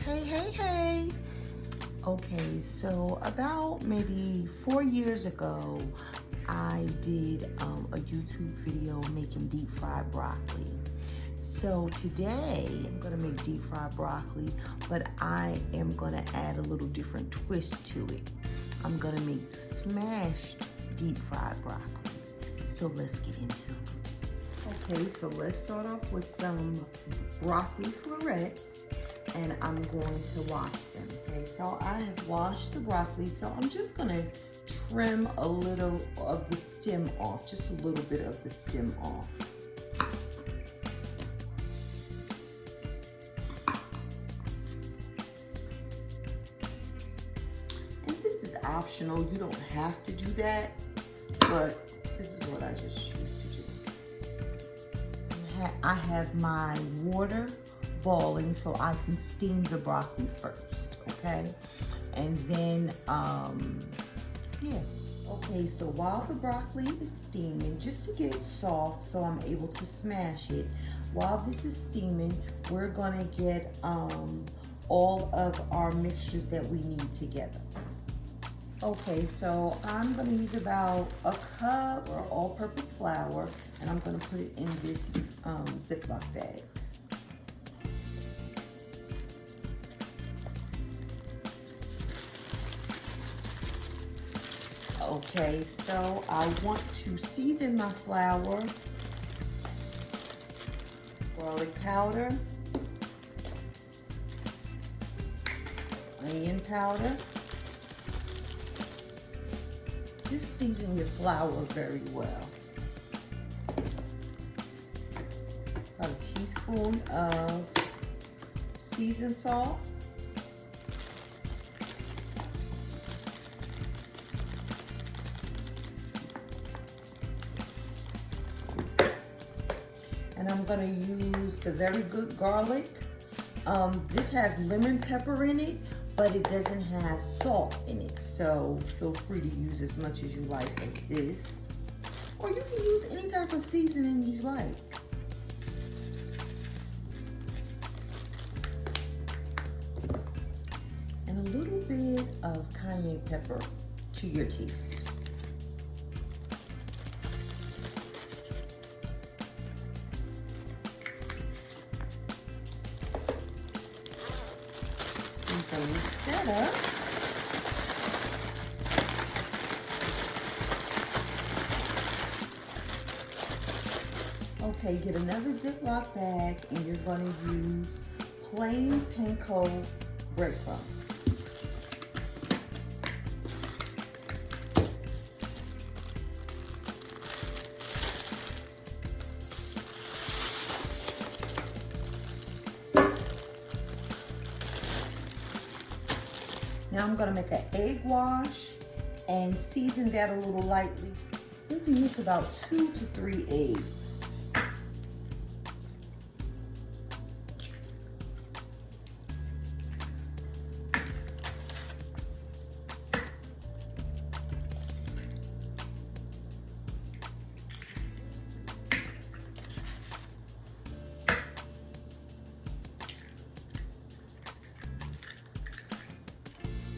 Hey. Okay, so about maybe 4 years ago, I did a YouTube video making deep fried broccoli. So today I'm gonna make deep fried broccoli, but I am gonna add a little different twist to it. I'm gonna make smashed deep fried broccoli. So let's get into it. Okay, so let's start off with some broccoli florets, and I'm going to wash them. Okay, so I have washed the broccoli, so I'm just gonna trim a little of the stem off, just a little bit of the stem off. And this is optional, you don't have to do that, but this is what I just choose to do. I have my water boiling so I can steam the broccoli first, okay? And then, yeah. Okay, so while the broccoli is steaming, just to get it soft so I'm able to smash it, while this is steaming, we're gonna get all of our mixtures that we need together. Okay, so I'm gonna use about a cup or all-purpose flour, and I'm gonna put it in this Ziploc bag. Okay, so I want to season my flour, garlic powder, onion powder. Just season your flour very well. About a teaspoon of seasoned salt. And I'm gonna use the very good garlic. This has lemon pepper in it, but it doesn't have salt in it. So feel free to use as much as you like of this. Or you can use any type of seasoning you like. And a little bit of cayenne pepper to your taste. Set up. Okay, get another Ziploc bag, and you're going to use plain Panko breadcrumbs. Now I'm gonna make an egg wash and season that a little lightly. You can use about 2 to 3 eggs.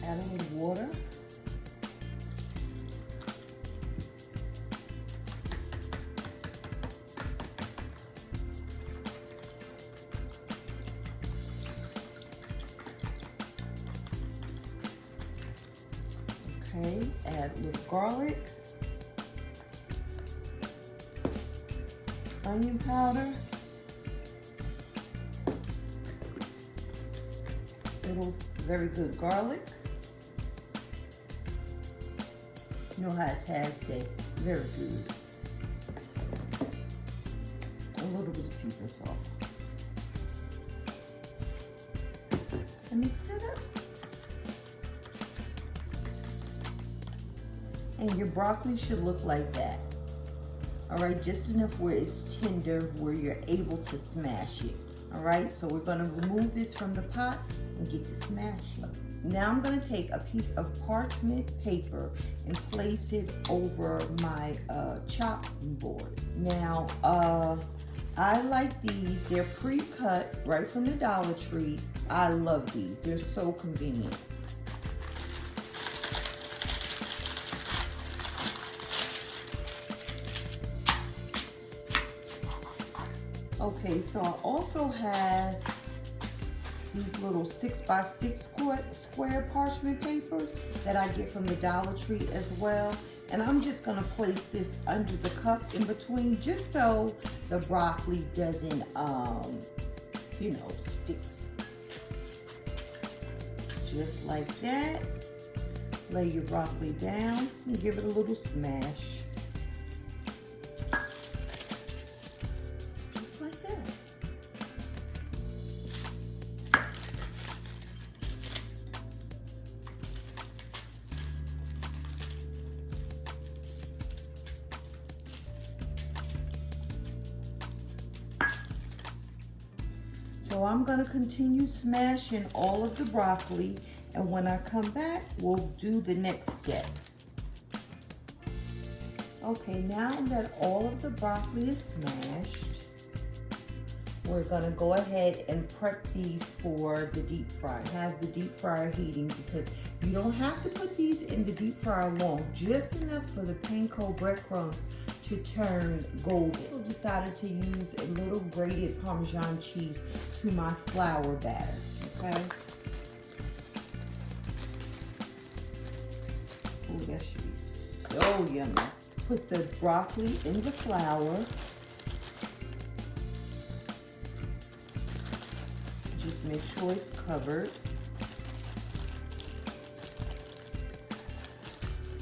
Add a little water. Okay, add a little garlic, onion powder, little very good garlic. You know how tabs say, very good. A little bit of seasoned salt. And mix that up. And your broccoli should look like that. All right, just enough where it's tender, where you're able to smash it. All right, so we're gonna remove this from the pot and get to smashing. Now I'm gonna take a piece of parchment paper and place it over my chopping board. Now, I like these. They're pre-cut right from the Dollar Tree. I love these. They're so convenient. Okay, so I also have these little 6x6 square parchment papers that I get from the Dollar Tree as well. And I'm just gonna place this under the cup in between just so the broccoli doesn't, you know, stick. Just like that. Lay your broccoli down and give it a little smash. Just like that. So I'm going to continue smashing all of the broccoli, and when I come back, we'll do the next step. Okay, now that all of the broccoli is smashed, we're going to go ahead and prep these for the deep fry. Have the deep fryer heating because you don't have to put these in the deep fryer long, just enough for the Panko breadcrumbs to turn golden. I also decided to use a little grated Parmesan cheese to my flour batter, okay? Oh, that should be so yummy. Put the broccoli in the flour. Just make sure it's covered.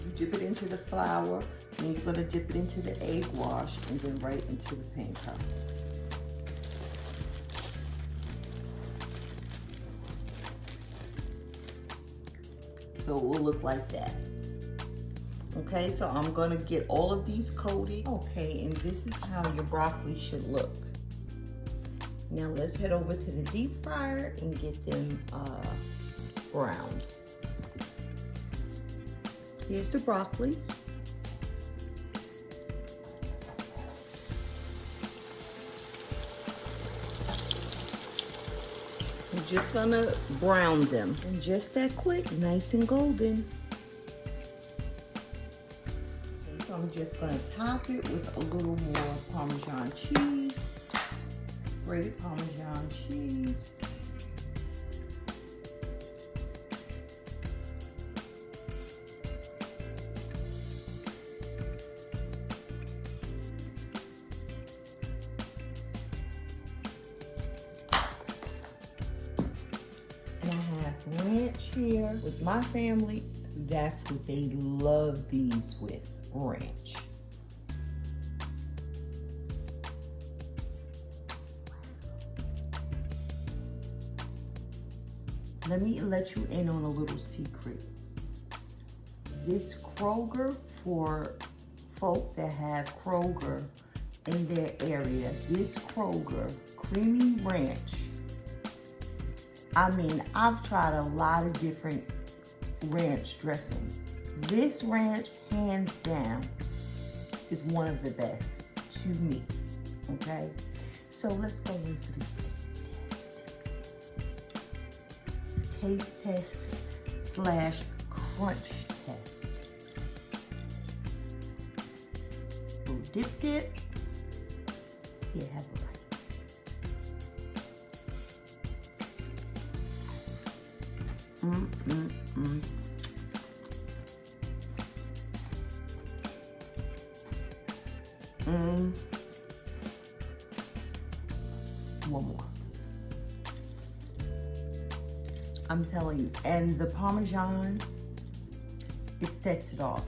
You dip it into the flour. And you're going to dip it into the egg wash and then right into the panko. So it will look like that. Okay, so I'm going to get all of these coated. Okay, and this is how your broccoli should look. Now let's head over to the deep fryer and get them browned. Here's the broccoli. I'm just gonna brown them. And just that quick, nice and golden. Okay, so I'm just gonna top it with a little more Parmesan cheese. Grated Parmesan cheese. Ranch here with my family. That's what they love these with, ranch. Let me let you in on a little secret. This Kroger, for folk that have Kroger in their area, this Kroger creamy ranch, I mean, I've tried a lot of different ranch dressings. This ranch, hands down, is one of the best to me, okay? So let's go in for this taste test slash crunch test. Little dip. Here, have a bite. One more. I'm telling you, and the Parmesan, it sets it off.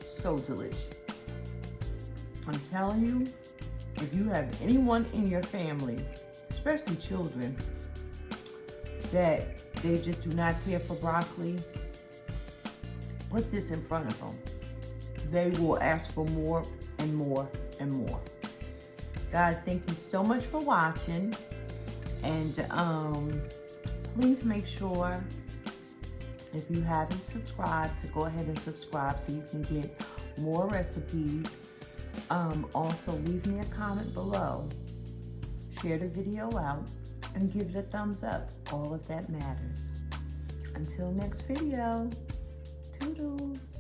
So delicious. I'm telling you, if you have anyone in your family, especially children, that they just do not care for broccoli, put this in front of them. They will ask for more and more and more. Guys, thank you so much for watching. And please make sure, if you haven't subscribed, to go ahead and subscribe so you can get more recipes. Also, leave me a comment below. Share the video out and give it a thumbs up. All of that matters. Until next video, toodles.